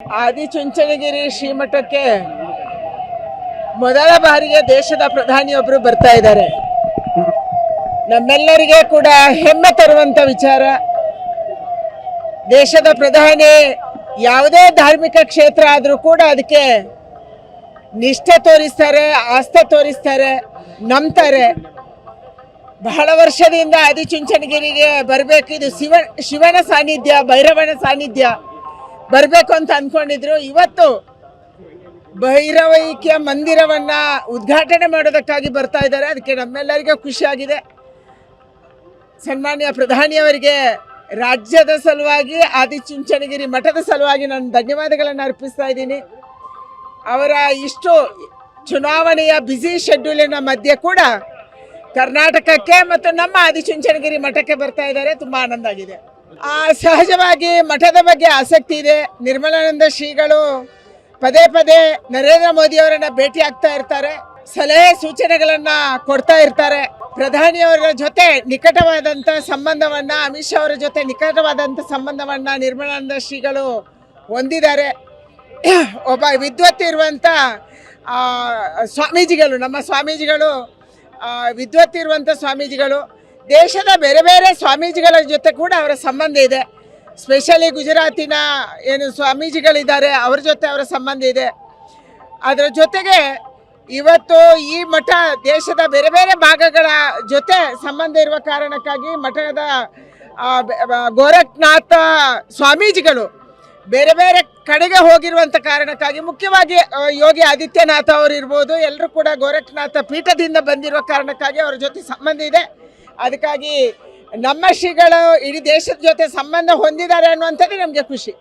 ಆದಿಚುಂಚನಗಿರಿ ಶ್ರೀಮಠಕ್ಕೆ ಮೊದಲ ಬಾರಿಗೆ ದೇಶದ ಪ್ರಧಾನಿಯೊಬ್ಬರು ಬರ್ತಾ ಇದ್ದಾರೆ. ನಮ್ಮೆಲ್ಲರಿಗೆ ಕೂಡ ಹೆಮ್ಮೆ ತರುವಂತ ವಿಚಾರ. ದೇಶದ ಪ್ರಧಾನಿ ಯಾವುದೇ ಧಾರ್ಮಿಕ ಕ್ಷೇತ್ರ ಆದರೂ ಕೂಡ ಅದಕ್ಕೆ ನಿಷ್ಠೆ ತೋರಿಸ್ತಾರೆ, ಆಸ್ಥೆ ತೋರಿಸ್ತಾರೆ, ನಂಬ್ತಾರೆ. ಬಹಳ ವರ್ಷದಿಂದ ಆದಿಚುಂಚನಗಿರಿಗೆ ಬರಬೇಕು, ಇದು ಶಿವನ ಸಾನ್ನಿಧ್ಯ, ಭೈರವನ ಸಾನ್ನಿಧ್ಯ ಬರಬೇಕು ಅಂತ ಅಂದ್ಕೊಂಡಿದ್ರು. ಇವತ್ತು ಭೈರವೈಕ್ಯ ಮಂದಿರವನ್ನ ಉದ್ಘಾಟನೆ ಮಾಡೋದಕ್ಕಾಗಿ ಬರ್ತಾ ಇದ್ದಾರೆ. ಅದಕ್ಕೆ ನಮ್ಮೆಲ್ಲರಿಗೂ ಖುಷಿಯಾಗಿದೆ. ಸನ್ಮಾನ್ಯ ಪ್ರಧಾನಿಯವರಿಗೆ ರಾಜ್ಯದ ಸಲುವಾಗಿ, ಆದಿಚುಂಚನಗಿರಿ ಮಠದ ಸಲುವಾಗಿ ನಾನು ಧನ್ಯವಾದಗಳನ್ನು ಅರ್ಪಿಸ್ತಾ ಇದ್ದೀನಿ. ಅವರ ಇಷ್ಟು ಚುನಾವಣೆಯ ಬ್ಯುಸಿ ಶೆಡ್ಯೂಲಿನ ಮಧ್ಯೆ ಕೂಡ ಕರ್ನಾಟಕಕ್ಕೆ ಮತ್ತು ನಮ್ಮ ಆದಿಚುಂಚನಗಿರಿ ಮಠಕ್ಕೆ ಬರ್ತಾ ಇದ್ದಾರೆ. ತುಂಬ ಆನಂದ ಆಗಿದೆ. ಸಹಜವಾಗಿ ಮಠದ ಬಗ್ಗೆ ಆಸಕ್ತಿ ಇದೆ. ನಿರ್ಮಲಾನಂದ ಶ್ರೀಗಳು ಪದೇ ಪದೇ ನರೇಂದ್ರ ಮೋದಿಯವರನ್ನ ಭೇಟಿ ಆಗ್ತಾ ಇರ್ತಾರೆ, ಸಲಹೆ ಸೂಚನೆಗಳನ್ನ ಕೊಡ್ತಾ ಇರ್ತಾರೆ. ಪ್ರಧಾನಿಯವರ ಜೊತೆ ನಿಕಟವಾದಂಥ ಸಂಬಂಧವನ್ನ, ಅಮಿತ್ ಶಾ ಅವರ ಜೊತೆ ನಿಕಟವಾದಂಥ ಸಂಬಂಧವನ್ನ ನಿರ್ಮಲಾನಂದ ಶ್ರೀಗಳು ಹೊಂದಿದ್ದಾರೆ. ಒಬ್ಬ ವಿದ್ವತ್ ಇರುವಂಥ ಸ್ವಾಮೀಜಿಗಳು, ನಮ್ಮ ಸ್ವಾಮೀಜಿಗಳು ವಿದ್ವತ್ ಇರುವಂಥ ಸ್ವಾಮೀಜಿಗಳು. ದೇಶದ ಬೇರೆ ಬೇರೆ ಸ್ವಾಮೀಜಿಗಳ ಜೊತೆ ಕೂಡ ಅವರ ಸಂಬಂಧ ಇದೆ. ಸ್ಪೆಷಲಿ ಗುಜರಾತಿನ ಏನು ಸ್ವಾಮೀಜಿಗಳಿದ್ದಾರೆ ಅವರ ಜೊತೆ ಅವರ ಸಂಬಂಧ ಇದೆ. ಅದರ ಜೊತೆಗೆ ಇವತ್ತು ಈ ಮಠ ದೇಶದ ಬೇರೆ ಬೇರೆ ಭಾಗಗಳ ಜೊತೆ ಸಂಬಂಧ ಇರುವ ಕಾರಣಕ್ಕಾಗಿ ಮಠದ ಗೋರಖ್ನಾಥ ಸ್ವಾಮೀಜಿಗಳು ಬೇರೆ ಬೇರೆ ಕಡೆಗೆ ಹೋಗಿರುವಂಥ ಕಾರಣಕ್ಕಾಗಿ, ಮುಖ್ಯವಾಗಿ ಯೋಗಿ ಆದಿತ್ಯನಾಥ ಅವರು ಇರ್ಬೋದು, ಎಲ್ಲರೂ ಕೂಡ ಗೋರಖ್ನಾಥ ಪೀಠದಿಂದ ಬಂದಿರುವ ಕಾರಣಕ್ಕಾಗಿ ಅವರ ಜೊತೆ ಸಂಬಂಧ ಇದೆ. ಅದಕ್ಕಾಗಿ ನಮ್ಮ ಶ್ರೀಗಳು ಇಡೀ ದೇಶದ ಜೊತೆ ಸಂಬಂಧ ಹೊಂದಿದ್ದಾರೆ ಅನ್ನುವಂಥದ್ದು ನಮಗೆ ಖುಷಿ.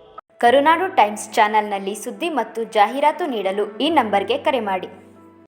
ಕರುನಾಡು ಟೈಮ್ಸ್ ಚಾನೆಲ್ನಲ್ಲಿ ಸುದ್ದಿ ಮತ್ತು ಜಾಹೀರಾತು ನೀಡಲು ಈ ನಂಬರ್ಗೆ ಕರೆ ಮಾಡಿ.